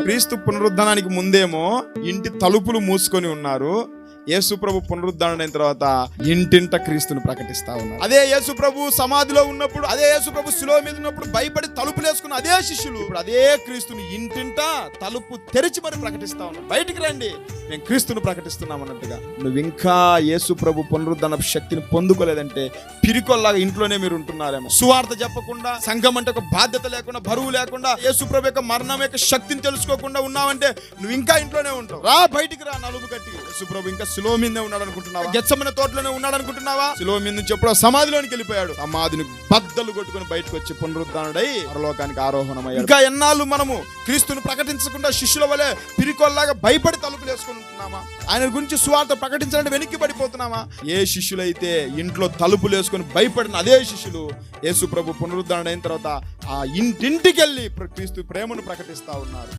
క్రీస్తు పునరుద్ధానానికి ముందేమో ఇంటి తలుపులు మూసుకొని ఉన్నారు. యేసు ప్రభు పునరుద్ధానం తర్వాత ఇంటింట క్రీస్తుని ప్రకటిస్తా ఉన్నారు. అదే యేసు ప్రభు సమాధిలో ఉన్నప్పుడు, అదే యేసు ప్రభు శిలువ మీద ఉన్నప్పుడు భయపడి తలుపులు వేసుకున్న అదే శిష్యులు ఇప్పుడు అదే క్రీస్తుని ఇంటింట తలుపు తెరిచి మరి ప్రకటిస్తా ఉన్నారు. బయటికి రండి, మేము క్రీస్తుని ప్రకటిస్తున్నాం అన్నట్టుగా. నువ్వు ఇంకా యేసు ప్రభు పునరుద్ధాన శక్తిని పొందుకోలేదంటే పిరికొల్లాగా ఇంట్లోనే మీరు ఉంటున్నారేమో. సువార్త చెప్పకుండా, సంఘం అంటే ఒక బాధ్యత లేకుండా, బరువు లేకుండా, యేసు ప్రభు యొక్క మరణం యొక్క శక్తిని తెలుసుకోకుండా ఉన్నావంటే నువ్వు ఇంకా ఇంట్లోనే ఉంటావు. రా, బయటికి రా, నలుగు కట్టి. యేసు ప్రభు ఇంకా శిలువ మీదే ఉన్నాడు అనుకుంటున్నావా? గెత్సెమనే తోటలోనే ఉన్నాడు అనుకుంటున్నావా? శిలువ మీద నుంచి ఎప్పుడో సమాధిలోనికి వెళ్ళిపోయాడు. సమాధిని బద్దలు కొట్టుకుని బయటకు వచ్చి పునరుద్ధానుడై పరలోకానికి ఆరోహణమయ్యాడు. ఇంకా ఎన్నాళ్ళు మనము క్రీస్తును ప్రకటించకుండా శిష్యుల వలె పిరికొల్లాగా భయపడి తలుపులు వేసుకుని ఉంటున్నామా? ఆయన గురించి సువార్త ప్రకటించాలంటే వెనక్కి పడిపోతున్నామా? ఏ శిష్యులైతే ఇంట్లో తలుపులు వేసుకుని భయపడిన అదే శిష్యులు యేసు ప్రభు పునరుద్ధానుడు అయిన తర్వాత ఆ ఇంటింటికి వెళ్ళి క్రీస్తు ప్రేమను ప్రకటిస్తా ఉన్నారు.